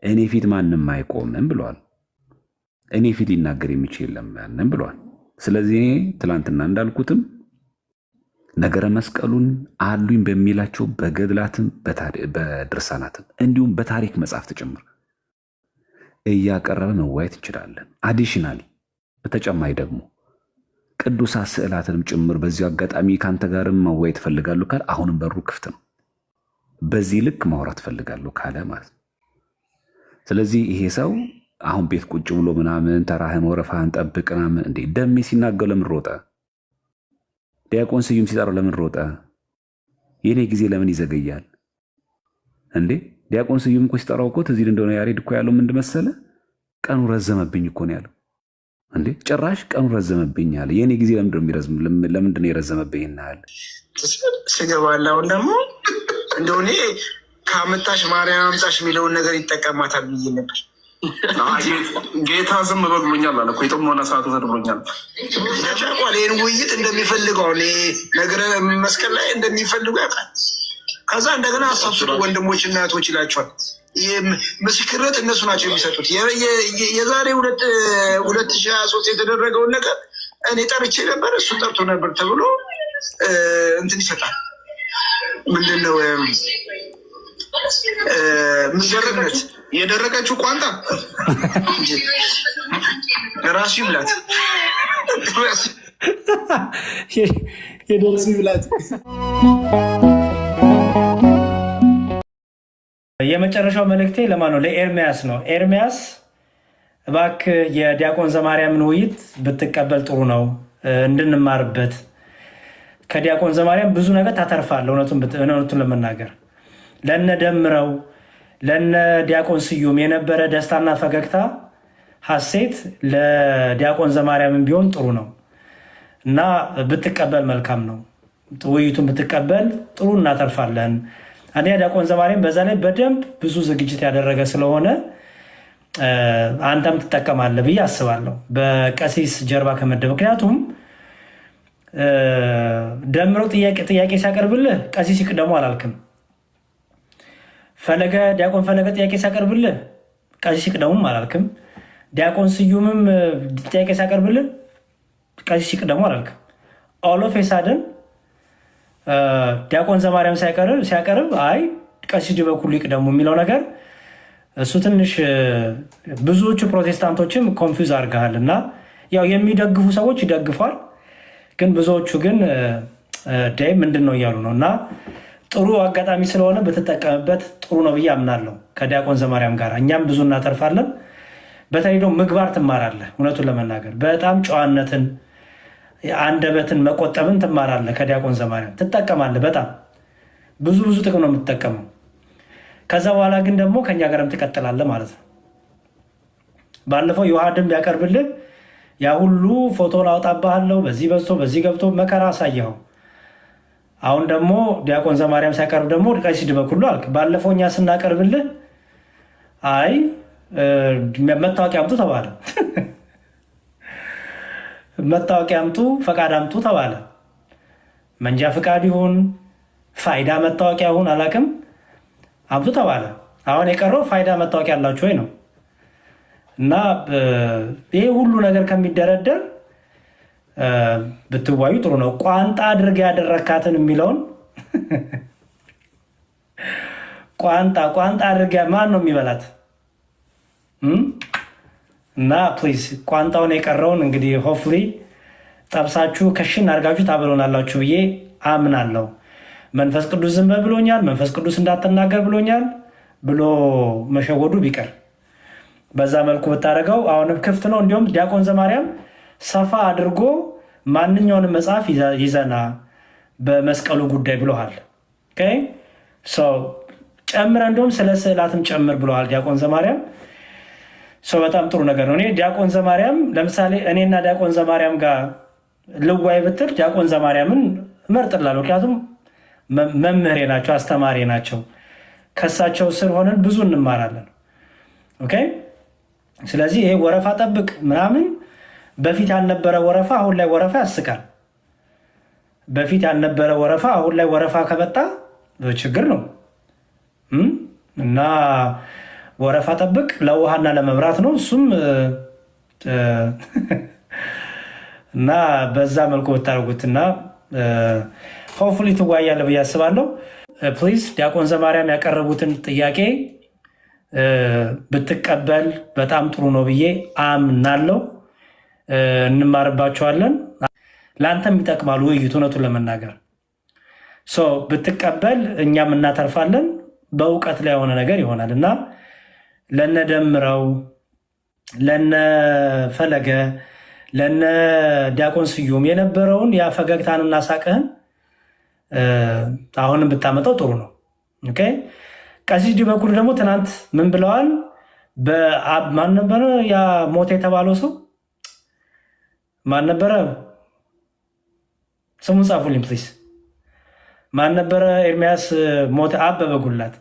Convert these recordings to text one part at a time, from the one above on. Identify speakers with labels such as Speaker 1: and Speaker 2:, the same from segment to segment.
Speaker 1: እኔ ፊት ማንም አይቆምም ብለዋል። እኔ ፊት ሊናገር የሚችል የለም ማንም ብለዋል። ስለዚህ እኔ ትላንትና እንዳልኩትም ነገረ መስቀሉን አሉኝ በሚላቸው በገድላትም በድርሳናትም እንዲሁም በታሪክ መጽሐፍት ጭምር እያቀረበ መዋየት እንችላለን። አዲሽናሊ በተጨማሪ ደግሞ ቅዱሳት ስዕላትንም ጭምር በዚሁ አጋጣሚ ከአንተ ጋርም መዋየት እፈልጋለሁ ካለ አሁንም በሩ ክፍት ነው። በዚህ ልክ ማውራት እፈልጋለሁ ካለ ማለት ነው። ስለዚህ ይሄ ሰው አሁን ቤት ቁጭ ብሎ ምናምን ተራህን ወረፋህን ጠብቅ ምናምን እንዴ ደሜ ሲናገው ለምን ሮጠ? ዲያቆን ስዩም ሲጠራው ለምን ሮጠ? የኔ ጊዜ ለምን ይዘገያል እንዴ? ዲያቆን ስዩም እኮ ሲጠራው እኮ ትዝ ይል እንደሆነ ያሬድ እኮ ያለው ምንድን መሰለህ? ቀኑ ረዘመብኝ እኮ ነው ያለው። እንዴ ጭራሽ ቀኑ ረዘመብኝ አለ። የኔ ጊዜ ለምንድን ነው የረዘመብኝ? እናያለ
Speaker 2: ስገባላ አሁን ደግሞ እንደሆነ ከአመጣሽ ማርያም አምጣሽ የሚለውን ነገር ይጠቀማታል ብዬ ነበር።
Speaker 3: ጌታ ዝም በብሎኛል አለ እኮ የጥሞና ሰዓቱ ተድብሎኛል።
Speaker 2: ቋል ይህን ውይይት እንደሚፈልገው ነገረ መስቀል ላይ እንደሚፈልጉ ያውቃል። ከዛ እንደገና አሳብስጡ ወንድሞች እና እህቶች ይላቸዋል። ምስክርነት እነሱ ናቸው የሚሰጡት። የዛሬ 2023 የተደረገውን ነገር እኔ ጠርቼ ነበር፣ እሱ ጠርቶ ነበር ተብሎ እንትን ይሰጣል። ምንድነው ምስክርነት?
Speaker 3: የደረቀችው ቋንጣ
Speaker 2: ራሱ ይብላት፣
Speaker 4: የደረሱ ይብላት።
Speaker 5: የመጨረሻው መልእክቴ ለማን ነው? ለኤርሚያስ ነው። ኤርሚያስ እባክህ የዲያቆን ዘማርያምን ውይይት ብትቀበል ጥሩ ነው እንድንማርበት። ከዲያቆን ዘማርያም ብዙ ነገር ታተርፋለህ። እውነቱን ለመናገር ለነ ደምረው ለነ ዲያቆን ስዩም የነበረ ደስታና ፈገግታ ሐሴት ለዲያቆን ዘማርያምን ቢሆን ጥሩ ነው እና ብትቀበል መልካም ነው። ውይይቱን ብትቀበል ጥሩ እናተርፋለን። አንደኛ ዲያቆን ዘማርያም በዛ ላይ በደንብ ብዙ ዝግጅት ያደረገ ስለሆነ አንተም ትጠቀማለህ ብዬ አስባለሁ በቀሲስ ጀርባ ከመደብ። ምክንያቱም ደምረው ጥያቄ ሲያቀርብልህ ቀሲስ ይቅደሙ አላልክም። ዲያቆን ፈለገ ጥያቄ ሲያቀርብልህ ቀሲስ ይቅደሙም አላልክም። ዲያቆን ስዩምም ጥያቄ ሲያቀርብልህ ቀሲስ ይቅደሙ አላልክም። ኦሎፍ የሳደን ዲያቆን ዘማርያም ሲያቀርብ አይ ቀሲስ ዲበኩሉ ይቅደሙ የሚለው ነገር እሱ ትንሽ ብዙዎቹ ፕሮቴስታንቶችም ኮንፊውዝ አድርገሃል እና ያው የሚደግፉ ሰዎች ይደግፏል፣ ግን ብዙዎቹ ግን ዳይ ምንድን ነው እያሉ ነው። እና ጥሩ አጋጣሚ ስለሆነ ብትጠቀምበት ጥሩ ነው ብዬ አምናለሁ። ከዲያቆን ዘማርያም ጋር እኛም ብዙ እናተርፋለን። በተለይ ደግሞ ምግባር ትማራለህ። እውነቱን ለመናገር በጣም ጨዋነትን፣ አንደበትን መቆጠብን ትማራለህ። ከዲያቆን ዘማርያም ትጠቀማለህ። በጣም ብዙ ጥቅም ነው የምትጠቀመው። ከዛ በኋላ ግን ደግሞ ከኛ ጋርም ትቀጥላለህ ማለት ነው። ባለፈው ዮሐድም ቢያቀርብልህ ያ ሁሉ ፎቶን አውጣብሃለሁ በዚህ በዝቶ በዚህ ገብቶ መከራ አሳየኸው። አሁን ደግሞ ዲያቆን ዘማርያም ሲያቀርብ ደግሞ ቀሲስ ዲበኩሉ አልክ። ባለፈው እኛ ስናቀርብልህ አይ መታወቂያ አምጡ ተባለ። መታወቂያ አምጡ፣ ፈቃድ አምጡ ተባለ። መንጃ ፈቃድ ይሁን ፋይዳ መታወቂያ ይሁን አላውቅም፣ አምጡ ተባለ። አሁን የቀረው ፋይዳ መታወቂያ አላችሁ ወይ ነው። እና ይሄ ሁሉ ነገር ከሚደረደር ብትዋዩ ጥሩ ነው። ቋንጣ አድርገህ ያደረካትን የሚለውን ቋንጣ አድርገህ ማን ነው የሚበላት? እና ፕሊዝ ቋንጣውን የቀረውን እንግዲህ ሆፍሊ ጠብሳችሁ ከሽን አድርጋችሁ ታበሎናላችሁ ብዬ አምናለሁ። መንፈስ ቅዱስ ዝም በል ብሎኛል፣ መንፈስ ቅዱስ እንዳትናገር ብሎኛል ብሎ መሸወዱ ቢቀር በዛ መልኩ ብታደርገው አሁንም ክፍት ነው። እንዲሁም ዲያቆን ዘማርያም ሰፋ አድርጎ ማንኛውንም መጽሐፍ ይዘና በመስቀሉ ጉዳይ ብሎሃል። ጨምረ እንዲሁም ስለ ስዕላትም ጨምር ብለዋል ዲያቆን ዘማርያም። በጣም ጥሩ ነገር ነው። እኔ ዲያቆን ዘማርያም ለምሳሌ እኔና ዲያቆን ዘማርያም ጋር ልዋይ ብትል ዲያቆን ዘማርያምን እመርጥላለሁ። ምክንያቱም መምህሬ ናቸው፣ አስተማሪ ናቸው። ከሳቸው ስር ሆነን ብዙ እንማራለን። ኦኬ። ስለዚህ ይሄ ወረፋ ጠብቅ ምናምን በፊት ያልነበረ ወረፋ አሁን ላይ ወረፋ ያስቃል። በፊት ያልነበረ ወረፋ አሁን ላይ ወረፋ ከመጣ ችግር ነው እና ወረፋ ጠብቅ፣ ለውሃና ለመብራት ነው እሱም እና በዛ መልኩ ብታደርጉትና ሆፕፉሊ ትወያያለህ ብዬ አስባለሁ። ፕሊዝ ዲያቆን ዘማርያም ያቀረቡትን ጥያቄ ብትቀበል በጣም ጥሩ ነው ብዬ አምናለሁ። እንማርባቸዋለን። ለአንተም ይጠቅማሉ ውይይቱ። እውነቱን ለመናገር ብትቀበል እኛም እናተርፋለን። በእውቀት ላይ የሆነ ነገር ይሆናል እና ለነደምረው ለነፈለገ ለነ ዲያቆን ስዩም የነበረውን ያ ፈገግታንና ሳቅህን አሁንም ብታመጣው ጥሩ ነው። ኦኬ። ቀሲስ ዲበኩር ደግሞ ትናንት ምን ብለዋል? ማን ነበረ ያ ሞት የተባለው ሰው ማን ነበረ? ስሙን ጻፉልኝ ፕሊስ። ማን ነበረ? ኤርሚያስ ሞት አበበ ጉላት።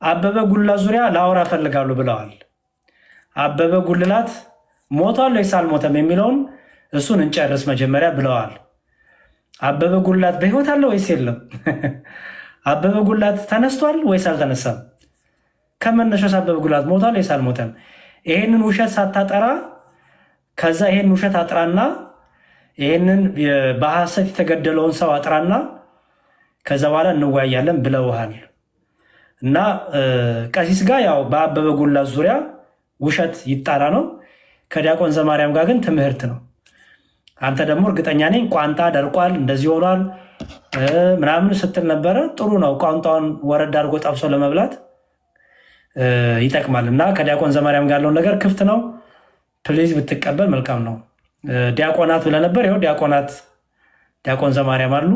Speaker 5: አበበ ጉላት ዙሪያ ላወራ እፈልጋለሁ ብለዋል። አበበ ጉልላት ሞቷል ወይስ አልሞተም የሚለውን እሱን እንጨርስ መጀመሪያ ብለዋል። አበበ ጉላት በህይወት አለ ወይስ የለም? አበበ ጉላት ተነስቷል ወይስ አልተነሳም? ከመነሻስ አበበ ጉላት ሞቷል ወይስ አልሞተም? ይሄንን ውሸት ሳታጠራ ከዛ ይሄን ውሸት አጥራና ይሄንን በሐሰት የተገደለውን ሰው አጥራና ከዛ በኋላ እንወያያለን ብለውሃል። እና ቀሲስ ጋር ያው በአበበ ጉላት ዙሪያ ውሸት ይጣራ ነው። ከዲያቆን ዘማርያም ጋር ግን ትምህርት ነው። አንተ ደግሞ እርግጠኛ ነኝ ቋንጣ ደርቋል እንደዚህ ሆኗል ምናምን ስትል ነበረ። ጥሩ ነው። ቋንጣውን ወረድ አድርጎ ጠብሶ ለመብላት ይጠቅማል። እና ከዲያቆን ዘማርያም ጋር ያለውን ነገር ክፍት ነው። ፕሊዝ ብትቀበል መልካም ነው። ዲያቆናት ብለህ ነበር። ይኸው ዲያቆን ዘማርያም አሉ።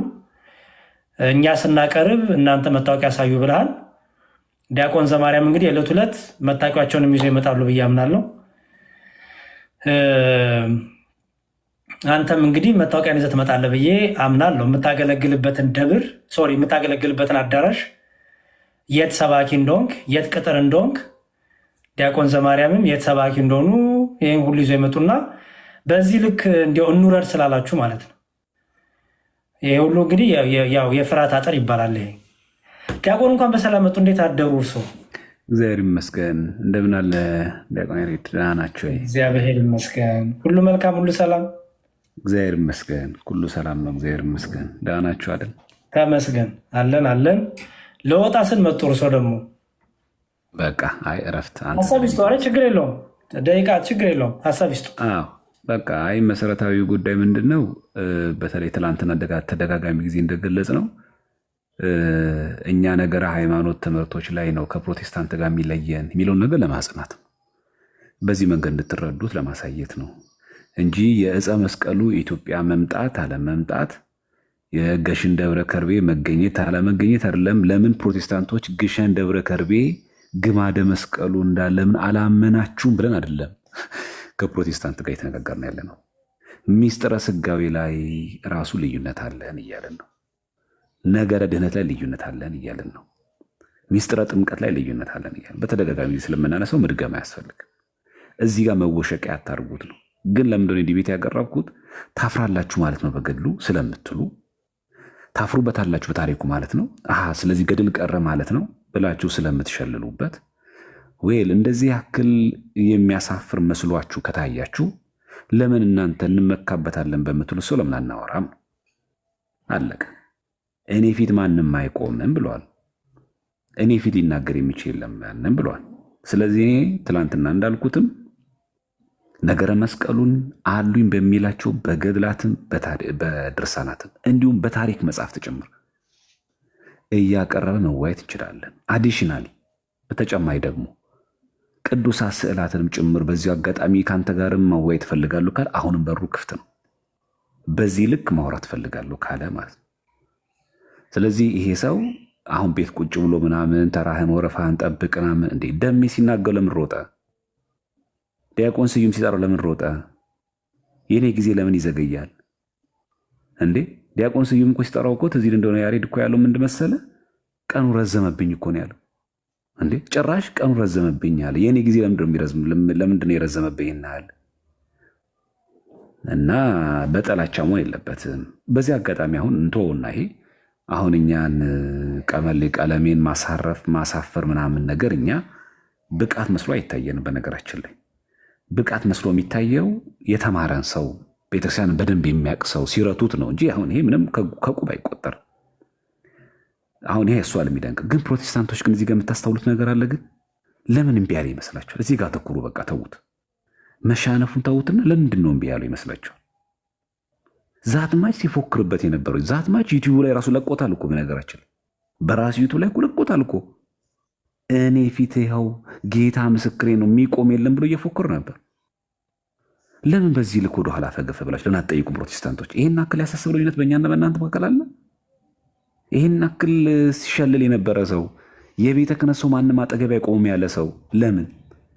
Speaker 5: እኛ ስናቀርብ እናንተ መታወቂያ ያሳዩ ብለሃል። ዲያቆን ዘማርያም እንግዲህ የዕለት ዕለት መታወቂያቸውን ይዘው ይመጣሉ ብዬ አምናለሁ። አንተም እንግዲህ መታወቂያን ይዘህ ትመጣለህ ብዬ አምናለሁ። የምታገለግልበትን አዳራሽ የት ሰባኪ እንደሆንክ የት ቅጥር እንደሆንክ ዲያቆን ዘማርያምም የት ሰባኪ እንደሆኑ ይህን ሁሉ ይዘው ይመጡና በዚህ ልክ እንዲያው እንውረድ ስላላችሁ ማለት ነው። ይሄ ሁሉ እንግዲህ ያው የፍርሃት አጥር ይባላል። ይሄ ዲያቆን እንኳን በሰላም መጡ። እንዴት አደሩ እርሶ?
Speaker 1: እግዚአብሔር ይመስገን። እንደምን አለ ዲያቆን ያሬድ? ደህና ናቸው?
Speaker 5: እግዚአብሔር ይመስገን። ሁሉ መልካም፣ ሁሉ ሰላም።
Speaker 1: እግዚአብሔር ይመስገን። ሁሉ ሰላም ነው። እግዚአብሔር ይመስገን። ደህና ናቸው አይደል?
Speaker 5: ተመስገን። አለን። ለወጣ ስን መጡ። እርሶ ደግሞ
Speaker 1: በቃ አይ እረፍት
Speaker 5: ሀሳብ ይስጡ። ኧረ ችግር የለውም ደቂቃ ችግር የለውም ሀሳብ ይስጡ።
Speaker 1: በቃ አይ መሰረታዊ ጉዳይ ምንድን ነው? በተለይ ትላንትና ተደጋጋሚ ጊዜ እንደገለጽ ነው እኛ ነገረ ሃይማኖት ትምህርቶች ላይ ነው ከፕሮቴስታንት ጋር የሚለየን የሚለውን ነገር ለማጽናት ነው። በዚህ መንገድ እንድትረዱት ለማሳየት ነው እንጂ የዕፀ መስቀሉ ኢትዮጵያ መምጣት አለመምጣት፣ የግሸን ደብረ ከርቤ መገኘት አለመገኘት አይደለም። ለምን ፕሮቴስታንቶች ግሸን ደብረ ከርቤ ግማደ መስቀሉ እንዳለምን አላመናችሁም ብለን አይደለም ከፕሮቴስታንት ጋር የተነጋገርን ያለ ነው። ሚስጥረ ስጋዌ ላይ ራሱ ልዩነት አለን እያለን ነው። ነገረ ድህነት ላይ ልዩነት አለን እያለን ነው። ሚስጥረ ጥምቀት ላይ ልዩነት አለን እያለን በተደጋጋሚ ስለምናነሳው መድገም አያስፈልግም። እዚህ ጋር መወሸቂያ ያታርጉት ነው። ግን ለምንድነው ዲቤት ያቀረብኩት? ታፍራላችሁ ማለት ነው በገድሉ ስለምትሉ ታፍሩበታላችሁ በታሪኩ ማለት ነው። ስለዚህ ገድል ቀረ ማለት ነው ብላችሁ ስለምትሸልሉበት ወይል እንደዚህ ያክል የሚያሳፍር መስሏችሁ ከታያችሁ ለምን እናንተ እንመካበታለን በምትሉ ሰው ለምን አናወራም? አለቀ። እኔ ፊት ማንም አይቆምም ብለዋል። እኔ ፊት ሊናገር የሚችል የለም ብለዋል። ስለዚህ እኔ ትላንትና እንዳልኩትም ነገረ መስቀሉን አሉኝ በሚላቸው በገድላትም በድርሳናትም እንዲሁም በታሪክ መጽሐፍ ጭምር እያቀረበ መዋየት እንችላለን። አዲሽናሊ በተጨማሪ ደግሞ ቅዱሳት ስዕላትንም ጭምር በዚሁ አጋጣሚ ከአንተ ጋርም መዋየት እፈልጋለሁ ካለ አሁንም በሩ ክፍት ነው። በዚህ ልክ ማውራት እፈልጋለሁ ካለ ማለት ነው። ስለዚህ ይሄ ሰው አሁን ቤት ቁጭ ብሎ ምናምን ተራህን ወረፋህን ጠብቅ ምናምን እንዴ ደሜ ሲናገር ለምን ሮጠ? ዲያቆን ስዩም ሲጠራው ለምን ሮጠ? የኔ ጊዜ ለምን ይዘገያል እንዴ? ዲያቆን ስዩም እኮ ሲጠራው እኮ ትዝ ይል እንደሆነ ያሬድ እኮ ያለው ምንድን መሰለህ? ቀኑ ረዘመብኝ እኮ ነው ያለው። እንዴ ጭራሽ ቀኑ ረዘመብኝ አለ። የኔ ጊዜ ለምንድን ነው የረዘመብኝ እናል እና በጠላቻ መሆን የለበትም። በዚህ አጋጣሚ አሁን እንተውና ይሄ አሁን እኛን ቀለሜን ማሳፈር ምናምን ነገር እኛ ብቃት መስሎ አይታየንም። በነገራችን ላይ ብቃት መስሎ የሚታየው የተማረን ሰው ቤተክርስቲያን በደንብ የሚያውቅ ሰው ሲረቱት ነው እንጂ አሁን ይሄ ምንም ከቁብ አይቆጠር። አሁን ይሄ እሷ ለሚደንቅ ግን ፕሮቴስታንቶች ግን እዚህ ጋር የምታስተውሉት ነገር አለ። ግን ለምን እምቢ ያለ ይመስላችኋል? እዚህ ጋር ተኩሩ። በቃ ተዉት፣ መሻነፉን ተዉትና ለምንድን ነው እምቢ ያለው ይመስላችኋል? ዛትማች ሲፎክርበት የነበረው ዛትማች ዩቲዩብ ላይ ራሱ ለቆታል እኮ። በነገራችን በራሱ ዩቲዩብ ላይ ለቆታል እኮ። እኔ ፊት ይኸው ጌታ ምስክሬ ነው የሚቆም የለም ብሎ እየፎክር ነበር። ለምን በዚህ ልክ ወደኋላ ፈገፈ ብላችሁ ለምን አትጠይቁም? ፕሮቴስታንቶች ይህን አክል ያሳስብ ልዩነት በእኛና በእናንተ መካከል አለ? ይህን አክል ሲሸልል የነበረ ሰው የቤተ ክህነት ሰው ማንም አጠገብ አይቆምም ያለ ሰው ለምን?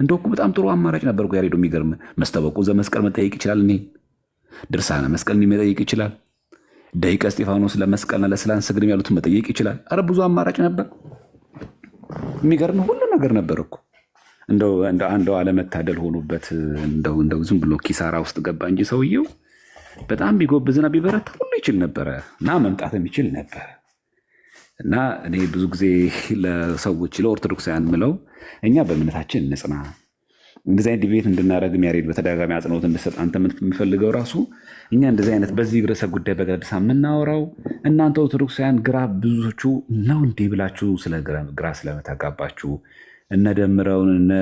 Speaker 1: እንደው እኮ በጣም ጥሩ አማራጭ ነበር እኮ ያሬዶ። የሚገርም መስተበቁ ዘመስቀል መጠየቅ ይችላል። እኔ ድርሳነ መስቀል መጠየቅ ይችላል። ደቂቀ እስጢፋኖስ ለመስቀልና ለስላን ስግድም ያሉትን መጠየቅ ይችላል። አረ ብዙ አማራጭ ነበር። የሚገርም ሁሉ ነገር ነበር እኮ። እንደው አለመታደል ሆኖበት እንደው ዝም ብሎ ኪሳራ ውስጥ ገባ እንጂ ሰውየው በጣም ቢጎብዝና ቢበረታ ሁሉ ይችል ነበረ እና መምጣትም ይችል ነበር። እና እኔ ብዙ ጊዜ ለሰዎች ለኦርቶዶክሳውያን ምለው እኛ በእምነታችን እንጽና። እንደዚህ አይነት ዲቤት እንድናደረግም ያሬድ በተደጋጋሚ አጽንኦት እንድሰጥ አንተ የምፈልገው ራሱ እኛ እንደዚህ አይነት በዚህ ርዕሰ ጉዳይ በቀጥታ የምናወራው እናንተ ኦርቶዶክሳውያን ግራ ብዙዎቹ ነው እንዲህ ብላችሁ ስለ ግራ ስለመተጋባችሁ እነ ደምረውን እነ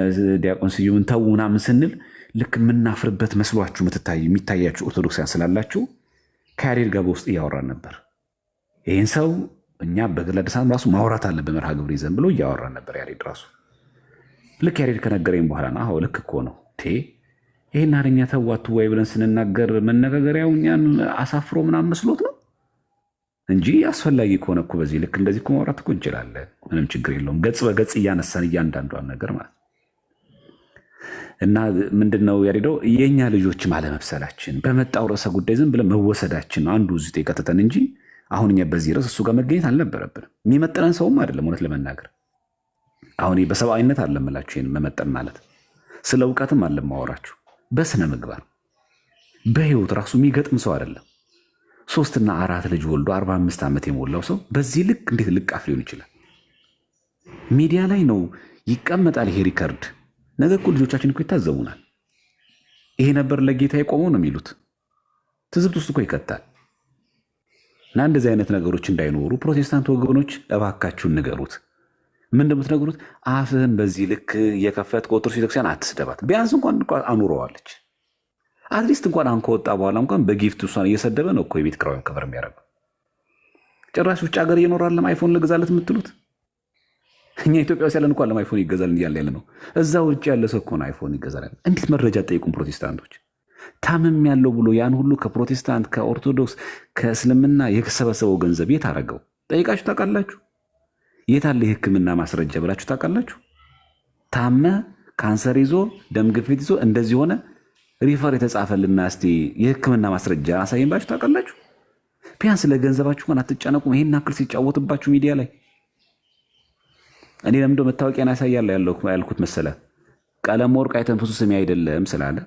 Speaker 1: ዲያቆን ስዩምን ተው ምናምን ስንል ልክ የምናፍርበት መስሏችሁ የሚታያችሁ ኦርቶዶክሳውያን ስላላችሁ ከያሬድ ጋር በውስጥ እያወራን ነበር። ይህን ሰው እኛ በግለድሳን ራሱ ማውራት አለ በመርሃ ግብር ይዘን ብሎ እያወራን ነበር ያሬድ ራሱ። ልክ ያሬድ ከነገረኝ በኋላ ነው አዎ ልክ እኮ ነው ይህን አረኛ ተዋቱ ወይ ብለን ስንናገር መነጋገሪያው እኛን አሳፍሮ ምናምን መስሎት ነው እንጂ አስፈላጊ ከሆነ እኮ በዚህ ልክ እንደዚህ እኮ ማውራት እኮ እንችላለን። ምንም ችግር የለውም። ገጽ በገጽ እያነሳን እያንዳንዷን ነገር ማለት እና ምንድነው ያሬዶ የእኛ ልጆችም አለመብሰላችን በመጣው ርዕሰ ጉዳይ ዝም ብለን መወሰዳችን ነው አንዱ እዚህ የከተተን እንጂ አሁን እኛ በዚህ ርዕስ እሱ ጋር መገኘት አልነበረብንም። የሚመጠነን ሰውም አይደለም እውነት ለመናገር አሁን በሰብአዊነት አለምላችሁ ይህን መመጠን ማለት ስለ እውቀትም አለማወራችሁ በስነ ምግባር በህይወት ራሱ የሚገጥም ሰው አይደለም። 3 እና 4 ልጅ ወልዶ 45 ዓመት የሞላው ሰው በዚህ ልክ እንዴት ልቃፍ ሊሆን ይችላል? ሚዲያ ላይ ነው ይቀመጣል ይሄ ሪከርድ። ነገ እኮ ልጆቻችን እኮ ይታዘቡናል። ይሄ ነበር ለጌታ የቆመው ነው የሚሉት። ትዝብት ውስጥ እኮ ይከታል። እና እንደዚህ አይነት ነገሮች እንዳይኖሩ ፕሮቴስታንት ወገኖች እባካችሁን ንገሩት። ምን እንደምትነግሩት አፍህን በዚህ ልክ እየከፈትክ ኦርቶዶክስ ቤተክርስቲያን አትስደባት። ቢያንስ እንኳን አኑረዋለች። አትሊስት እንኳን አሁን ከወጣ በኋላ እንኳን በጊፍት እሷን እየሰደበ ነው እኮ የቤት ኪራዩን ከበር የሚያደርገው። ጭራሽ ውጭ ሀገር እየኖራለም አይፎን ልግዛለት የምትሉት እኛ ኢትዮጵያ ውስጥ ያለን እንኳን ለም አይፎን ይገዛል እያለ ያለ ነው። እዛ ውጭ ያለ ሰው እኮ ነው አይፎን ይገዛል። እንዴት መረጃ ጠይቁም ፕሮቴስታንቶች። ታምም ያለው ብሎ ያን ሁሉ ከፕሮቴስታንት ከኦርቶዶክስ ከእስልምና የሰበሰበው ገንዘብ የት አደረገው ጠይቃችሁ ታውቃላችሁ? የት አለ የሕክምና ማስረጃ ብላችሁ ታውቃላችሁ? ታመ ካንሰር ይዞ ደም ግፊት ይዞ እንደዚህ ሆነ ሪፈር የተጻፈልና እስቲ የሕክምና ማስረጃ አሳየን ብላችሁ ታውቃላችሁ? ቢያንስ ለገንዘባችሁ እንኳን አትጨነቁም። ይሄን አክል ሲጫወትባችሁ ሚዲያ ላይ እኔ ለምንድነው መታወቂያን ያሳያለሁ ያልኩት መሰለ? ቀለም ወርቅ አይተንፍሱ ስሜ አይደለም ስላለ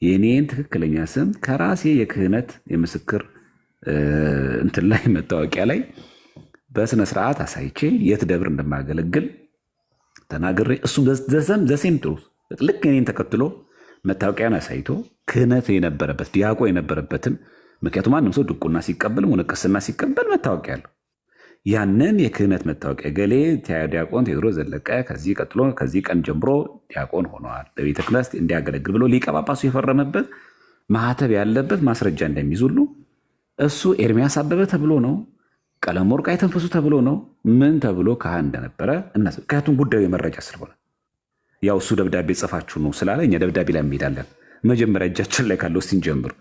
Speaker 1: የኔን ትክክለኛ ስም ከራሴ የክህነት የምስክር እንትን ላይ መታወቂያ ላይ በስነ ስርዓት አሳይቼ የት ደብር እንደማገለግል ተናግሬ እሱም ዘሴም ጥሩ ልክ እኔን ተከትሎ መታወቂያን አሳይቶ ክህነት የነበረበት ዲያቆ የነበረበትን ምክንያቱም ማንም ሰው ድቁና ሲቀበል ሆነ ቅስና ሲቀበል መታወቂያ አለው። ያንን የክህነት መታወቂያ ገሌ ዲያቆን ቴዎድሮስ ዘለቀ ከዚህ ቀጥሎ ከዚህ ቀን ጀምሮ ዲያቆን ሆነዋል በቤተ ክህነት እንዲያገለግል ብሎ ሊቀ ጳጳሱ የፈረመበት ማህተብ ያለበት ማስረጃ እንደሚይዙሉ እሱ ኤርሚያስ አበበ ተብሎ ነው፣ ቀለም ወርቅ አይተንፍሱ ተብሎ ነው፣ ምን ተብሎ ካህን እንደነበረ ምክንያቱም ጉዳዩ የመረጃ ስለሆነ ያው እሱ ደብዳቤ ጽፋችሁ ነው ስላለ እኛ ደብዳቤ ላይ እንሄዳለን። መጀመሪያ እጃችን ላይ ካለው ሲንጀምር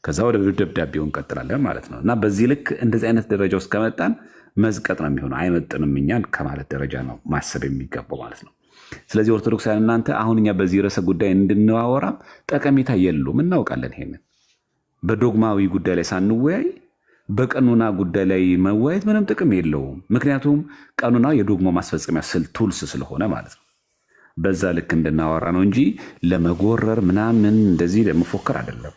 Speaker 1: ከዛ ወደ ደብዳቤው እንቀጥላለን ማለት ነው። እና በዚህ ልክ እንደዚህ አይነት ደረጃ ውስጥ ከመጣን መዝቀጥ ነው የሚሆነው። አይመጥንም እኛን ከማለት ደረጃ ነው ማሰብ የሚገባው ማለት ነው። ስለዚህ ኦርቶዶክሳውያን እናንተ አሁን እኛ በዚህ ርዕሰ ጉዳይ እንድንዋወራም ጠቀሜታ የለውም፣ እናውቃለን። ይሄንን በዶግማዊ ጉዳይ ላይ ሳንወያይ በቀኑና ጉዳይ ላይ መወያየት ምንም ጥቅም የለውም። ምክንያቱም ቀኑና የዶግማ ማስፈጸሚያ ቱልስ ስለሆነ ማለት ነው። በዛ ልክ እንድናወራ ነው እንጂ ለመጎረር ምናምን እንደዚህ ለመፎከር አይደለም።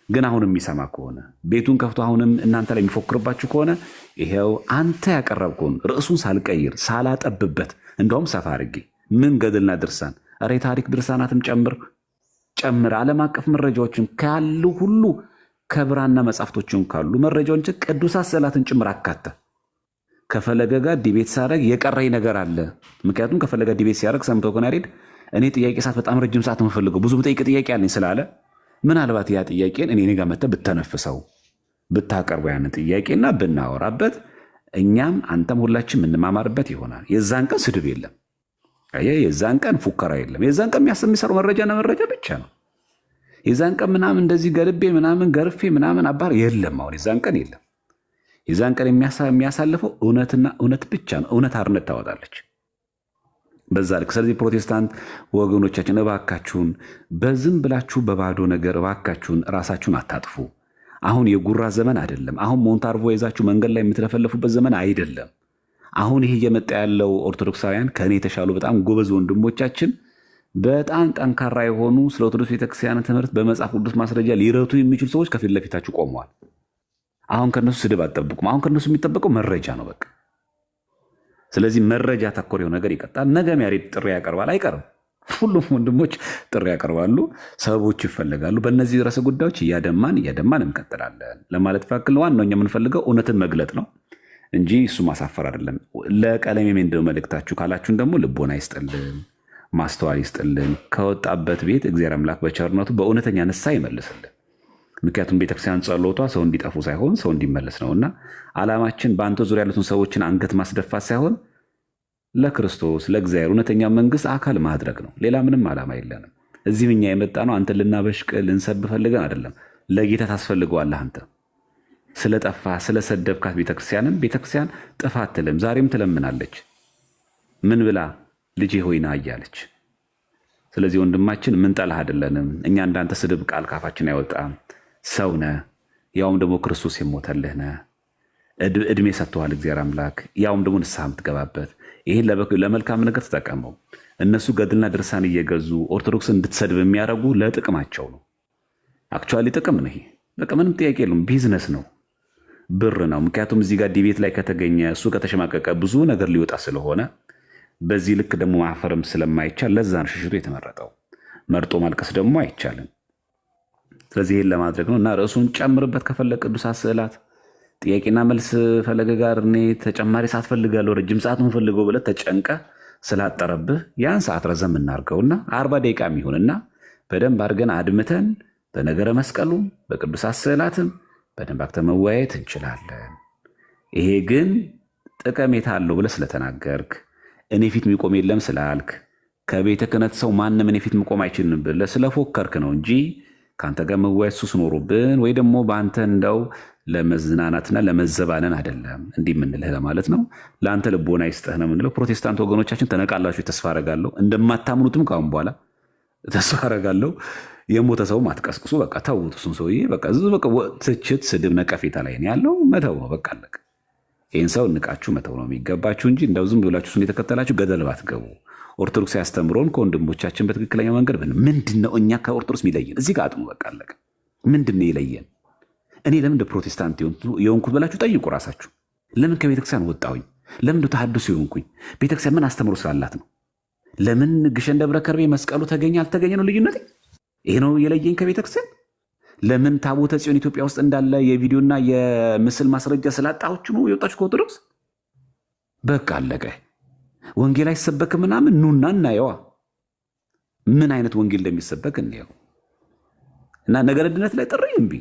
Speaker 1: ግን አሁን የሚሰማ ከሆነ ቤቱን ከፍቶ አሁንም እናንተ ላይ የሚፎክርባችሁ ከሆነ ይሄው አንተ ያቀረብከውን ርዕሱን ሳልቀይር ሳላጠብበት እንደውም ሰፋ አድርጌ ምን ገድልና ድርሳን? ኧረ የታሪክ ድርሳናትም ጨምር ዓለም አቀፍ መረጃዎችን ካሉ ሁሉ ከብራና መጽሐፍቶችን ካሉ መረጃዎች ቅዱሳት ስዕላትን ጭምር አካተ። ከፈለገ ጋር ዲቤት ሲያደርግ የቀረኝ ነገር አለ። ምክንያቱም ከፈለገ ዲቤት ሲያደርግ ሰምተው ከሆነ አይደል እኔ ጥያቄ ሰዓት በጣም ረጅም ሰዓት የምፈልገው ብዙ ጠይቅ ጥያቄ አለኝ ስላለ ምናልባት ያ ጥያቄን እኔ ጋር መጥተህ ብተነፍሰው ብታቀርበው ያን ጥያቄና ብናወራበት እኛም አንተም ሁላችን የምንማማርበት ይሆናል። የዛን ቀን ስድብ የለም። የዛን ቀን ፉከራ የለም። የዛን ቀን የሚሰሩ መረጃና መረጃ ብቻ ነው። የዛን ቀን ምናምን እንደዚህ ገልቤ ምናምን ገርፌ ምናምን አባር የለም። አሁን የዛን ቀን የለም። የዛን ቀን የሚያሳልፈው እውነትና እውነት ብቻ ነው። እውነት አርነት ታወጣለች በዛ ልክ። ስለዚህ ፕሮቴስታንት ወገኖቻችን እባካችሁን በዝም ብላችሁ በባዶ ነገር እባካችሁን ራሳችሁን አታጥፉ። አሁን የጉራ ዘመን አይደለም። አሁን ሞንታርቮ ይዛችሁ መንገድ ላይ የምትለፈለፉበት ዘመን አይደለም። አሁን ይሄ እየመጣ ያለው ኦርቶዶክሳውያን ከእኔ የተሻሉ በጣም ጎበዝ ወንድሞቻችን በጣም ጠንካራ የሆኑ ስለ ኦርቶዶክስ ቤተክርስቲያን ትምህርት በመጽሐፍ ቅዱስ ማስረጃ ሊረቱ የሚችሉ ሰዎች ከፊት ለፊታችሁ ቆመዋል። አሁን ከነሱ ስድብ አትጠብቁም። አሁን ከነሱ የሚጠበቀው መረጃ ነው በቃ። ስለዚህ መረጃ ተኮር የሆነ ነገር ይቀጣል። ነገም ያሬድ ጥሪ ያቀርባል፣ አይቀርም። ሁሉም ወንድሞች ጥሪ ያቀርባሉ፣ ሰበቦች ይፈለጋሉ። በእነዚህ ርዕሰ ጉዳዮች እያደማን እንቀጥላለን ለማለት ያክል። ዋናው እኛ የምንፈልገው እውነትን መግለጥ ነው እንጂ እሱ ማሳፈር አይደለም። ለቀለሜ ምንድነው መልእክታችሁ ካላችሁን ደግሞ ልቦና ይስጥልን፣ ማስተዋል ይስጥልን። ከወጣበት ቤት እግዚአብሔር አምላክ በቸርነቱ በእውነተኛ ንስሐ ይመልስልን። ምክንያቱም ቤተክርስቲያን ጸሎቷ ሰው እንዲጠፉ ሳይሆን ሰው እንዲመለስ ነውና ዓላማችን በአንተ ዙሪያ ያሉትን ሰዎችን አንገት ማስደፋት ሳይሆን ለክርስቶስ ለእግዚአብሔር እውነተኛ መንግስት አካል ማድረግ ነው። ሌላ ምንም ዓላማ የለንም። እዚህም እኛ የመጣ ነው አንተ ልናበሽቅ ልንሰብ ፈልገን አይደለም። ለጌታ ታስፈልገዋለህ። አንተ ስለጠፋ ስለሰደብካት ቤተክርስቲያን ጥፋ አትልም። ዛሬም ትለምናለች። ምን ብላ? ልጄ ሆይና እያለች። ስለዚህ ወንድማችን ምን ጠላህ አይደለንም። እኛ እንዳንተ ስድብ ቃል ካፋችን አይወጣም። ሰው ነህ፣ ያውም ደግሞ ክርስቶስ የሞተልህ ነህ። እድሜ ሰጥተዋል እግዚአብሔር አምላክ፣ ያውም ደግሞ ንስሐ የምትገባበት። ይህን ለመልካም ነገር ተጠቀመው። እነሱ ገድልና ድርሳን እየገዙ ኦርቶዶክስን እንድትሰድብ የሚያደርጉ ለጥቅማቸው ነው። አክቹዋሊ ጥቅም ነው ይሄ። በቃ ምንም ጥያቄ የለውም። ቢዝነስ ነው፣ ብር ነው። ምክንያቱም እዚህ ጋር ዲቤት ላይ ከተገኘ እሱ ከተሸማቀቀ ብዙ ነገር ሊወጣ ስለሆነ በዚህ ልክ ደግሞ ማፈርም ስለማይቻል ለዛ ነው ሽሽቱ የተመረጠው። መርጦ ማልቀስ ደግሞ አይቻልም። ስለዚህ ይህን ለማድረግ ነው እና ርዕሱን ጨምርበት ከፈለግ ቅዱሳት ስዕላት ጥያቄና መልስ ፈለገ ጋር እኔ ተጨማሪ ሰዓት ፈልጋለሁ ረጅም ሰዓት ምፈልገው ብለህ ተጨንቀ ስላጠረብህ ያን ሰዓት ረዘም እናርገውና 40 ደቂቃ የሚሆንና በደንብ አድርገን አድምተን በነገረ መስቀሉም በቅዱሳት ስዕላትም በደንብ አክተ መወያየት እንችላለን። ይሄ ግን ጠቀሜታ አለው ብለህ ስለተናገርክ እኔ ፊት የሚቆም የለም ስላልክ ከቤተ ክህነት ሰው ማንም እኔ ፊት መቆም አይችልም ብለህ ስለፎከርክ ነው እንጂ ከአንተ ጋር መወያየት ሱስ ኖሮብን ወይ ደግሞ በአንተ እንደው ለመዝናናትና ለመዘባነን አይደለም እንዲህ የምንልህ ለማለት ነው። ለአንተ ልቦና ይስጥህ ነው የምንለው። ፕሮቴስታንት ወገኖቻችን ተነቃላችሁ ተስፋ አረጋለሁ። እንደማታምኑትም ካሁን በኋላ ተስፋ አረጋለሁ። የሞተ ሰውም አትቀስቅሱ። በቃ ተውት እሱን ሰውዬ። በቃ ትችት፣ ስድብ፣ ነቀፌታ ላይ ያለው መተው ነው። በቃ አለቀ። ይህን ሰው እንቃችሁ መተው ነው የሚገባችሁ እንጂ እንደው ዝም ብላችሁ እሱን የተከተላችሁ ገደል ባትገቡ። ኦርቶዶክስ ያስተምሮን ከወንድሞቻችን በትክክለኛ መንገድ ምንድን ነው እኛ ከኦርቶዶክስ የሚለየን? እዚህ ጋር አጥሙ። በቃ አለቀ። ምንድን ነው የለየን? እኔ ለምን እንደ ፕሮቴስታንት የሆንኩት ብላችሁ ጠይቁ ራሳችሁ። ለምን ከቤተክርስቲያን ወጣሁኝ? ለምን ተሐድሶ የሆንኩኝ? ቤተክርስቲያን ምን አስተምሮ ስላላት ነው? ለምን ግሸን ደብረ ከርቤ መስቀሉ ተገኘ አልተገኘ ነው ልዩነቴ? ይሄ ነው የለየኝ ከቤተክርስቲያን። ለምን ታቦተ ጽዮን ኢትዮጵያ ውስጥ እንዳለ የቪዲዮና የምስል ማስረጃ ስላጣችሁ ነው የወጣችሁ ከኦርቶዶክስ? በቃ አለቀ። ወንጌል አይሰበክ ምናምን ኑና እናየዋ ምን አይነት ወንጌል እንደሚሰበክ እንየው። እና ነገረ ድነት ላይ ጥሪ እምቢ፣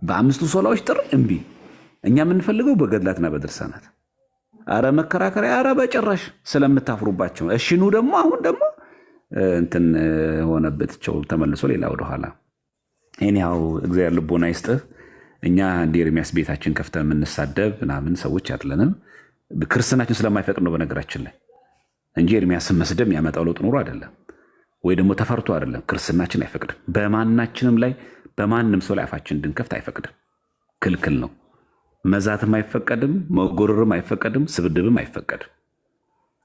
Speaker 1: በአምስቱ ሶላዎች ጥሪ እምቢ። እኛ የምንፈልገው በገድላትና በድርሳናት። አረ መከራከሪያ፣ አረ በጭራሽ ስለምታፍሩባቸው። እሺ ኑ ደግሞ አሁን ደግሞ እንትን ሆነበትቸው ተመልሶ ሌላ ወደኋላ። እኔው እግዚአብሔር ልቦና ይስጥህ። እኛ እንደ ኤርሚያስ ቤታችን ከፍተን የምንሳደብ ምናምን ሰዎች አይደለንም። ክርስትናችን ስለማይፈቅድ ነው በነገራችን ላይ እንጂ ኤርሚያስን መስደብ የሚያመጣው ለውጥ ኖሮ አይደለም፣ ወይ ደግሞ ተፈርቶ አይደለም። ክርስትናችን አይፈቅድም። በማናችንም ላይ በማንም ሰው ላይ አፋችን እንድንከፍት አይፈቅድም፣ ክልክል ነው። መዛትም አይፈቀድም፣ መጎረርም አይፈቀድም፣ ስብድብም አይፈቀድም።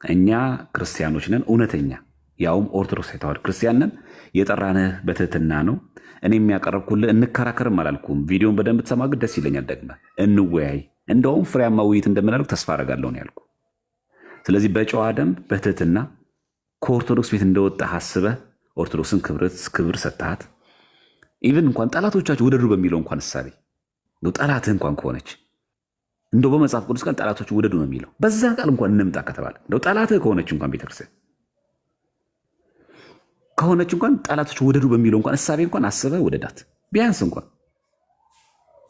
Speaker 1: እኛ ክርስቲያኖች ነን፣ እውነተኛ ያውም ኦርቶዶክስ ተዋሕዶ ክርስቲያን ነን። የጠራንህ በትህትና ነው። እኔ የሚያቀረብኩልህ እንከራከርም አላልኩም። ቪዲዮን በደንብ ትሰማ ግን ደስ ይለኛል። ደግመህ እንወያይ፣ እንደውም ፍሬያማ ውይይት እንደምናደርግ ተስፋ አደርጋለሁ ነው ያልኩ። ስለዚህ በጨዋ ደንብ በትህትና ከኦርቶዶክስ ቤት እንደወጣ አስበህ ኦርቶዶክስን ክብር ሰጥተሃት ኢቨን እንኳን ጠላቶቻችሁ ውደዱ በሚለው እንኳን እሳቤ ጠላትህ እንኳን ከሆነች እንደው በመጽሐፍ ቅዱስ ቃል ጠላቶች ውደዱ ነው የሚለው። በዛ ቃል እንኳን እንምጣ ከተባለ እንደው ጠላትህ ከሆነች እንኳን ቤተክርስቲያን ከሆነች እንኳን ጠላቶች ውደዱ በሚለው እንኳን እሳቤ እንኳን አስበህ ውደዳት። ቢያንስ እንኳን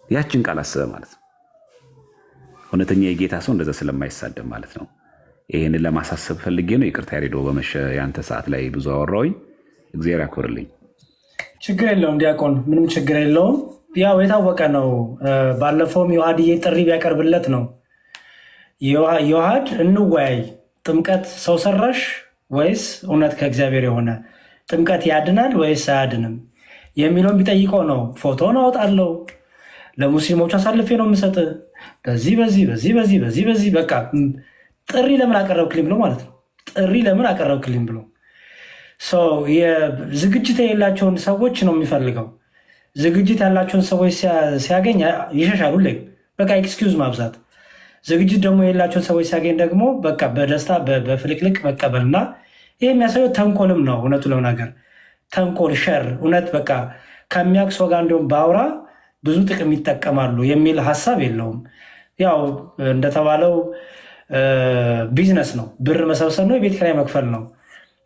Speaker 1: ያችን ቃል አስበህ ማለት ነው። እውነተኛ የጌታ ሰው እንደዛ ስለማይሳደብ ማለት ነው። ይህንን ለማሳሰብ ፈልጌ ነው። ይቅርታ ያሬዶ፣ በመሸ ያንተ ሰዓት ላይ ብዙ አወራሁኝ። እግዚአብሔር ያክብርልኝ።
Speaker 5: ችግር የለውም ዲያቆን፣ ምንም ችግር የለውም። ያው የታወቀ ነው። ባለፈውም ዮሐድዬ ጥሪ ቢያቀርብለት ነው ዮሐድ እንወያይ፣ ጥምቀት ሰው ሰራሽ ወይስ እውነት ከእግዚአብሔር የሆነ ጥምቀት ያድናል ወይስ አያድንም የሚለውን ቢጠይቀው ነው። ፎቶን አወጣለሁ ለሙስሊሞች አሳልፌ ነው የምሰጥ፣ በዚህ በዚህ በዚህ በዚህ በዚህ በዚህ በቃ ጥሪ ለምን አቀረብክልኝ ብሎ ማለት ነው። ጥሪ ለምን አቀረብክልኝ ብሎ ዝግጅት የሌላቸውን ሰዎች ነው የሚፈልገው። ዝግጅት ያላቸውን ሰዎች ሲያገኝ ይሸሻሉ። በቃ ኤክስኪውዝ ማብዛት። ዝግጅት ደግሞ የሌላቸውን ሰዎች ሲያገኝ ደግሞ በቃ በደስታ በፍልቅልቅ መቀበልና ይህ የሚያሳየው ተንኮልም ነው። እውነቱ ለመናገር ተንኮል፣ ሸር፣ እውነት በቃ ከሚያውቅ ሰው ጋር እንዲሁም በአውራ ብዙ ጥቅም ይጠቀማሉ የሚል ሀሳብ የለውም። ያው እንደተባለው ቢዝነስ ነው፣ ብር መሰብሰብ ነው፣ የቤት ኪራይ መክፈል ነው።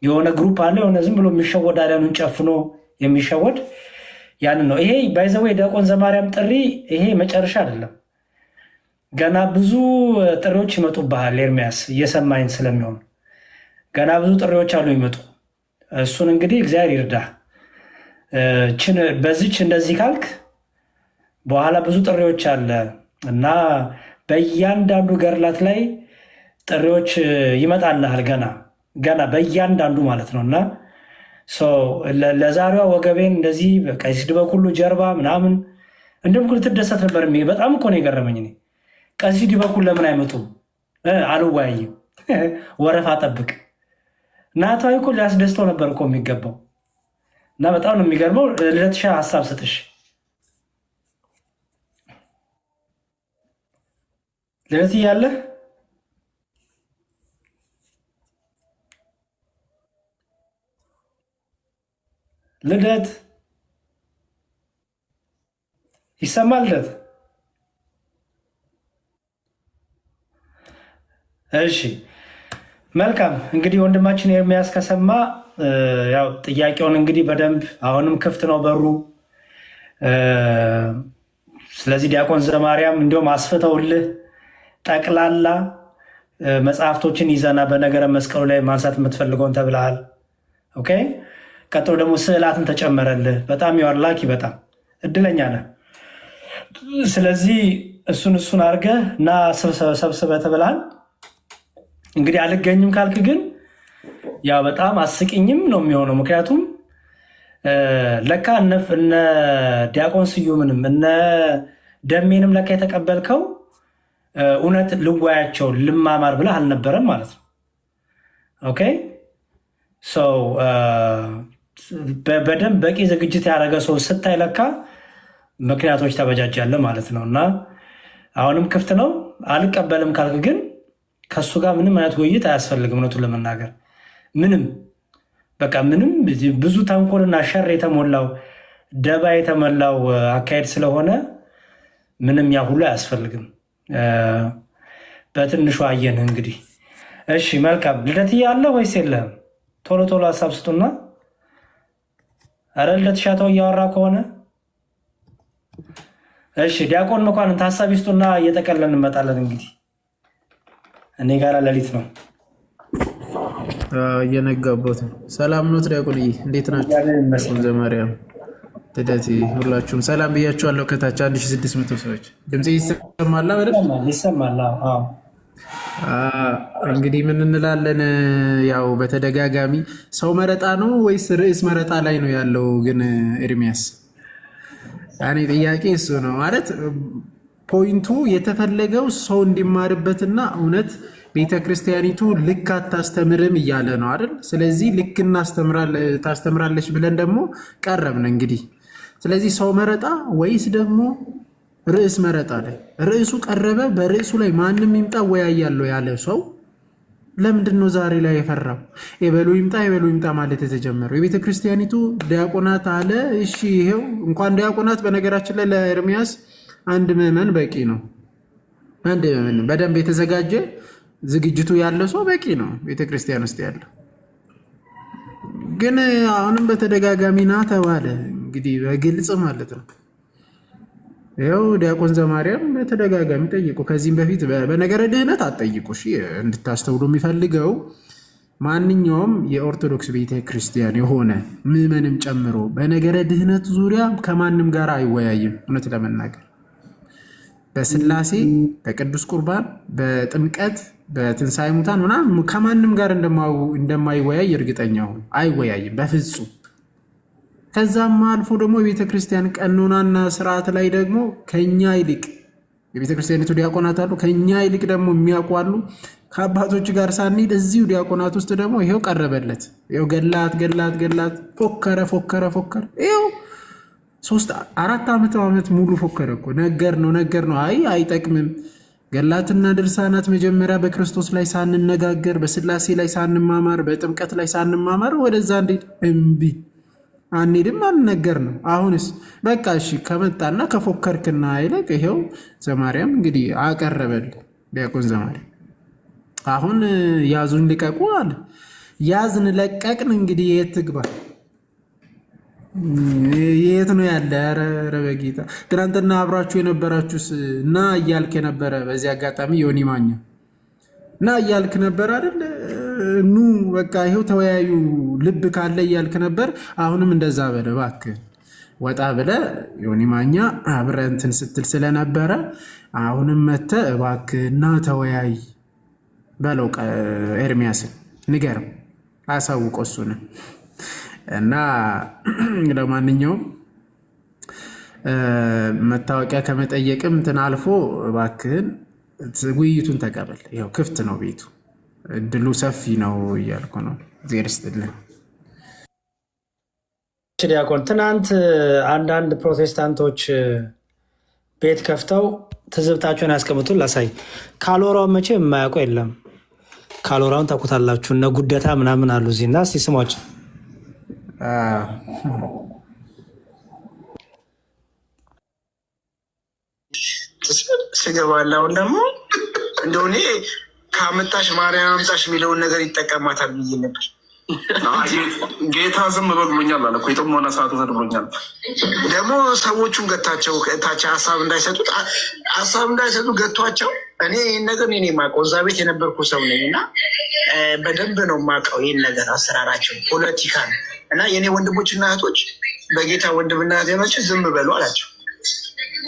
Speaker 5: የሆነ ግሩፕ አለ፣ የሆነ ዝም ብሎ የሚሸወድ አለኑን ጨፍኖ የሚሸወድ ያንን ነው። ይሄ ባይዘዌ ዲያቆን ዘማርያም ጥሪ ይሄ መጨረሻ አይደለም። ገና ብዙ ጥሪዎች ይመጡብሃል ኤርሚያስ፣ እየሰማኝ ስለሚሆን ገና ብዙ ጥሪዎች አሉ ይመጡ። እሱን እንግዲህ እግዚአብሔር ይርዳ። በዚች እንደዚህ ካልክ በኋላ ብዙ ጥሪዎች አለ እና በእያንዳንዱ ገርላት ላይ ጥሪዎች ይመጣልሃል ገና በእያንዳንዱ ማለት ነው። እና ለዛሬዋ ወገቤን እንደዚህ ቀሲስ ዲበኩሉ ጀርባ ምናምን እንደምኩ ልትደሰት ነበር። በጣም እኮ ነው የገረመኝ። ቀሲስ ዲበኩሉ ለምን አይመጡም? አልወያይም፣ ወረፋ ጠብቅ። ናታዊ እኮ ሊያስደስተው ነበር እኮ የሚገባው። እና በጣም ነው የሚገርመው። ልደትሻ ሀሳብ ስጥሽ ልደት እያለ ልደት ይሰማል። ልደት እሺ፣ መልካም እንግዲህ ወንድማችን ኤርሚያስ ከሰማ ያው ጥያቄውን እንግዲህ በደንብ አሁንም ክፍት ነው በሩ። ስለዚህ ዲያቆን ዘማርያም እንዲሁም አስፍተውልህ ጠቅላላ መጽሐፍቶችን ይዘና በነገረ መስቀሉ ላይ ማንሳት የምትፈልገውን ተብለሃል። ኦኬ። ቀጥሎ ደግሞ ስዕላትን ተጨመረልህ። በጣም ላኪ፣ በጣም እድለኛ ነህ። ስለዚህ እሱን አድርገህ እና ሰብስበህ ተብለሃል። እንግዲህ አልገኝም ካልክ ግን ያው በጣም አስቂኝም ነው የሚሆነው። ምክንያቱም ለካ እነ ዲያቆን ስዩምንም እነ ደሜንም ለካ የተቀበልከው እውነት ልዋያቸው ልማማር ብለህ አልነበረም ማለት ነው። ኦኬ። በደንብ በቂ ዝግጅት ያደረገ ሰው ስታይ ለካ ምክንያቶች ተበጃጃለ ማለት ነው። እና አሁንም ክፍት ነው። አልቀበልም ካልክ ግን ከሱ ጋር ምንም አይነት ውይይት አያስፈልግም። እውነቱን ለመናገር ምንም ብዙ ተንኮልና ሸር የተሞላው ደባ የተሞላው አካሄድ ስለሆነ ምንም ያ ሁሉ አያስፈልግም። በትንሹ አየንህ እንግዲህ። እሺ መልካም። ልደት እያለ ወይስ የለህም? ቶሎ ቶሎ ሀሳብ ስጡና። ኧረ ልደት ሻተው እያወራ ከሆነ እሺ። ዲያቆን መኳንንት ሀሳብ ይስጡና እየጠቀለን እንመጣለን። እንግዲህ እኔ ጋር ሌሊት ነው
Speaker 4: እየነጋቦት ነው። ሰላም ኖት ዲያቆንዬ፣ እንዴት ናቸው? ዘማርያም ልደት ሁላችሁም ሰላም ብያችኋለሁ። ከታች 1600 ሰዎች ድምፅ ይሰማላ?
Speaker 5: ይሰማል።
Speaker 4: እንግዲህ ምን እንላለን? ያው በተደጋጋሚ ሰው መረጣ ነው ወይስ ርዕስ መረጣ ላይ ነው ያለው? ግን ኤርሚያስ እኔ ጥያቄ እሱ ነው ማለት ፖይንቱ የተፈለገው ሰው እንዲማርበትና እውነት ቤተክርስቲያኒቱ ልክ አታስተምርም እያለ ነው አይደል? ስለዚህ ልክ ታስተምራለች ብለን ደግሞ ቀረብን እንግዲህ። ስለዚህ ሰው መረጣ ወይስ ደግሞ ርዕስ መረጣ ላይ ርዕሱ ቀረበ። በርዕሱ ላይ ማንም ይምጣ ወያያለው ያለ ሰው ለምንድን ነው ዛሬ ላይ የፈራው? የበሉ ይምጣ ማለት የተጀመረው? የቤተ ክርስቲያኒቱ ዲያቆናት አለ። እሺ ይሄው እንኳን ዲያቆናት፣ በነገራችን ላይ ለኤርሚያስ አንድ ምዕመን በቂ ነው። አንድ ምዕመን በደንብ የተዘጋጀ ዝግጅቱ ያለው ሰው በቂ ነው ቤተ ክርስቲያን ውስጥ ያለው። ግን አሁንም በተደጋጋሚ ና ተባለ። እንግዲህ በግልጽ ማለት ነው። ይኸው ዲያቆን ዘማርያም በተደጋጋሚ ጠይቁ። ከዚህም በፊት በነገረ ድህነት አትጠይቁ። እንድታስተውሉ የሚፈልገው ማንኛውም የኦርቶዶክስ ቤተ ክርስቲያን የሆነ ምዕመንም ጨምሮ በነገረ ድህነት ዙሪያ ከማንም ጋር አይወያይም። እውነት ለመናገር በስላሴ፣ በቅዱስ ቁርባን፣ በጥምቀት፣ በትንሣኤ ሙታን ምናምን ከማንም ጋር እንደማይወያይ እርግጠኛ ሁኑ። አይወያይም በፍጹም። ከዛም አልፎ ደግሞ የቤተ ክርስቲያን ቀኖናና ስርዓት ላይ ደግሞ ከኛ ይልቅ የቤተ ክርስቲያኒቱ ዲያቆናት አሉ። ከኛ ይልቅ ደግሞ የሚያውቁ አሉ። ከአባቶች ጋር ሳንሄድ እዚሁ ዲያቆናት ውስጥ ደግሞ ይሄው ቀረበለት። ይሄው ገላት ፎከረ። ይሄው 3-4 ዓመት ሙሉ ፎከረ እኮ። ነገር ነው። አይጠቅምም። ገላትና ድርሳናት መጀመሪያ በክርስቶስ ላይ ሳንነጋገር፣ በስላሴ ላይ ሳንማማር፣ በጥምቀት ላይ ሳንማማር ወደዛ እንዴት እምቢ አንሄድም አልነገር ነው። አሁንስ በቃ እሺ ከመጣና ከፎከርክና ይለቅ ይሄው ዘማርያም እንግዲህ አቀረበል። ዲያቆን ዘማርያም አሁን ያዙን ልቀቁ አለ። ያዝን ለቀቅን። እንግዲህ የት ትግባ? የት ነው ያለ? ኧረ በጌታ ትናንትና አብራችሁ የነበራችሁስ እና እያልክ የነበረ በዚህ አጋጣሚ ዮኒ ማኛ እና እያልክ ነበር አይደል? ኑ በቃ ይሄው ተወያዩ ልብ ካለ እያልክ ነበር። አሁንም እንደዛ በለ እባክህ ወጣ ብለ ዮኒ ማኛ አብረህ እንትን ስትል ስለነበረ አሁንም መተህ እባክህ እና ተወያይ በለው። ኤርሚያስን ንገረው፣ አሳውቀው እሱን እና ለማንኛውም መታወቂያ ከመጠየቅም እንትን አልፎ እባክህን ውይይቱን ተቀበል። ይኸው ክፍት ነው ቤቱ፣ እድሉ ሰፊ ነው እያልኩ ነው። ዜር ይስጥልን።
Speaker 5: ዲያቆን ትናንት አንዳንድ ፕሮቴስታንቶች ቤት ከፍተው ትዝብታቸውን ያስቀምጡን ላሳይ። ካሎራው መቼ የማያውቁ የለም። ካሎራውን ታውቁታላችሁ። እነ ጉደታ ምናምን አሉ እዚህ እና እስቲ ስሟች
Speaker 2: ስገባለ አሁን ደግሞ እንደሆነ ከአመጣሽ ማርያም አምጣሽ የሚለውን ነገር ይጠቀማታል ብዬ ነበር።
Speaker 3: ጌታ ዝም በግሎኛል አለ እኮ የጥሞና ሰዓቱ ተድብሎኛል።
Speaker 2: ደግሞ ሰዎቹን ገታቸው ታች ሀሳብ እንዳይሰጡ ገቷቸው። እኔ ይህን ነገር እኔ የማውቀው እዛ ቤት የነበርኩ ሰው ነኝ እና በደንብ ነው የማውቀው ይህን ነገር አሰራራቸው ፖለቲካ ነው። እና የእኔ ወንድሞችና እህቶች በጌታ ወንድምና እህቶች ዝም በሉ አላቸው።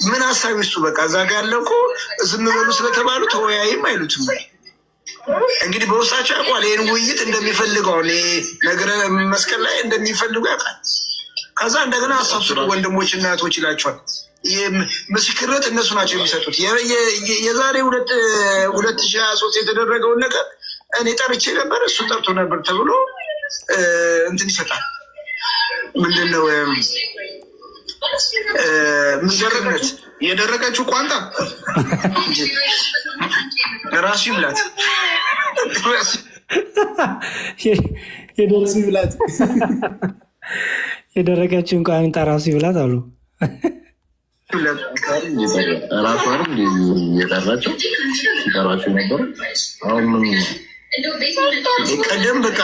Speaker 2: ምን ሀሳብ ይስጡ? በቃ እዛ ጋ ያለው እኮ ዝም በሉ ስለተባሉ ተወያይም አይሉትም። እንግዲህ በውስጣቸው ያውቋል ይህን ውይይት እንደሚፈልገው ነገረ መስቀል ላይ እንደሚፈልጉ ያውቃል። ከዛ እንደገና ሀሳብ ስጡ ወንድሞችና እህቶች ይላቸዋል። ምስክርነት እነሱ ናቸው የሚሰጡት። የዛሬ 2023 የተደረገውን ነገር እኔ ጠርቼ ነበር፣ እሱ ጠርቶ ነበር ተብሎ እንትን ይሰጣል። ምንድነው ምስክርነት?
Speaker 3: የደረቀችው ቋንጣ
Speaker 2: ራሱ ይብላት
Speaker 5: የደረቀችውን ቋንጣ ራሱ ይብላት አሉ።
Speaker 3: ራሷንም የጠራቸው ሲጠራቸው ነበሩ። አሁን
Speaker 2: ቀደም በቃ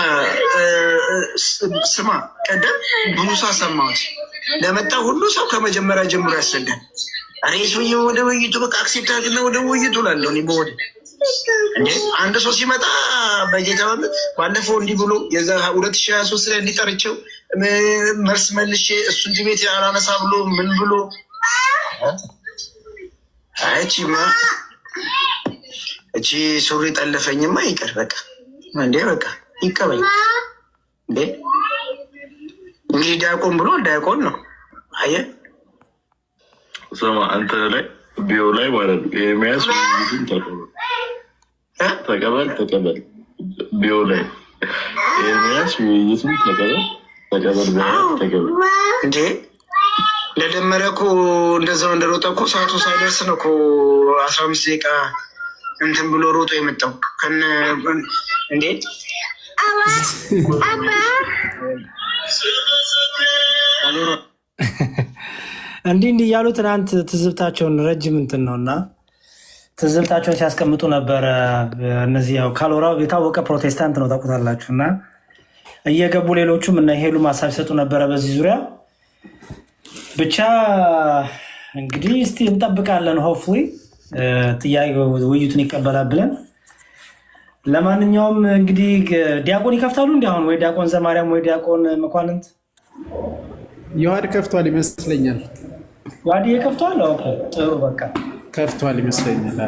Speaker 2: ስማ፣ ቀደም ብዙ ሰው ሰማሁት። ለመጣ ሁሉ ሰው ከመጀመሪያ ጀምሮ ያስረዳል። ሬሱ ወደ ውይይቱ በቃ አክሴፕት አድርግና ወደ ውይይቱ ላለሁ በወደ እንዴ አንድ ሰው ሲመጣ በጌታ ባለፈው እንዲህ ብሎ 2023 ላይ እንዲጠርቸው መልስ መልሼ እሱ እንዲህ ቤት አላነሳ ብሎ ምን ብሎ አይቺማ እቺ ሱሪ ጠለፈኝማ ይቅር በቃ እንዴ በቃ ይቀበል እንዴ። እንግዲህ ዲያቆን ብሎ ዲያቆን ነው። አየህ
Speaker 3: ስማ አንተ ላይ ቢዮ ላይ ማለት ኤርሚያስ ተቀበል ቢዮ ላይ ኤርሚያስ ውይይቱን ተቀበል
Speaker 2: እንዴ። እንደደመረ እኮ እንደዛው እንደሮጠ እኮ ሰዓቱ ሳይደርስ ነው እኮ 15 ደቂቃ እንትን ብሎ ሮጦ የመጣው እንዴት
Speaker 5: እንዲህ እያሉ ትናንት ትዝብታቸውን ረጅም እንትን ነው እና ትዝብታቸውን ሲያስቀምጡ ነበረ። እነዚህ ያው ካሎራ የታወቀ ፕሮቴስታንት ነው ታውቁታላችሁ። እና እየገቡ ሌሎቹም እና ሄሉ ማሳብ ይሰጡ ነበረ በዚህ ዙሪያ። ብቻ እንግዲህ እስቲ እንጠብቃለን። ሆፕፉሊ ጥያቄ ውይይቱን ይቀበላል ብለን። ለማንኛውም እንግዲህ ዲያቆን ይከፍታሉ እንዲ አሁን ወይ ዲያቆን ዘማርያም ወይ ዲያቆን መኳንንት
Speaker 4: የዋድ ከፍቷል ይመስለኛል።
Speaker 5: ዋዲ ከፍቷል። ጥሩ በቃ
Speaker 4: ከፍቷል ይመስለኛል።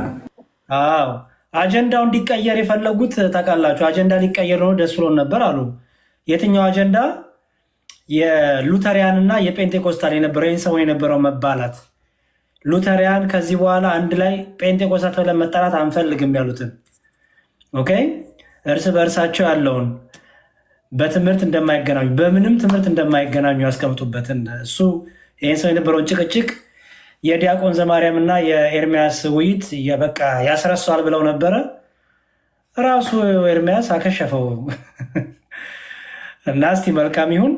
Speaker 5: አዎ አጀንዳው እንዲቀየር የፈለጉት ታውቃላችሁ። አጀንዳ ሊቀየር ነው ደስ ብሎን ነበር አሉ። የትኛው አጀንዳ? የሉተሪያን እና የጴንጤኮስታል የነበረው ይህን ሰሞን የነበረው መባላት። ሉተሪያን ከዚህ በኋላ አንድ ላይ ጴንጤኮስታል ብለን መጠራት አንፈልግም ያሉትን ኦኬ፣ እርስ በእርሳቸው ያለውን በትምህርት እንደማይገናኙ በምንም ትምህርት እንደማይገናኙ ያስቀምጡበትን እሱ ይህን ሰው የነበረውን ጭቅጭቅ የዲያቆን ዘማርያም እና የኤርሚያስ ውይይት በቃ ያስረሷል ብለው ነበረ። ራሱ ኤርሚያስ አከሸፈው እና እስቲ መልካም ይሁን።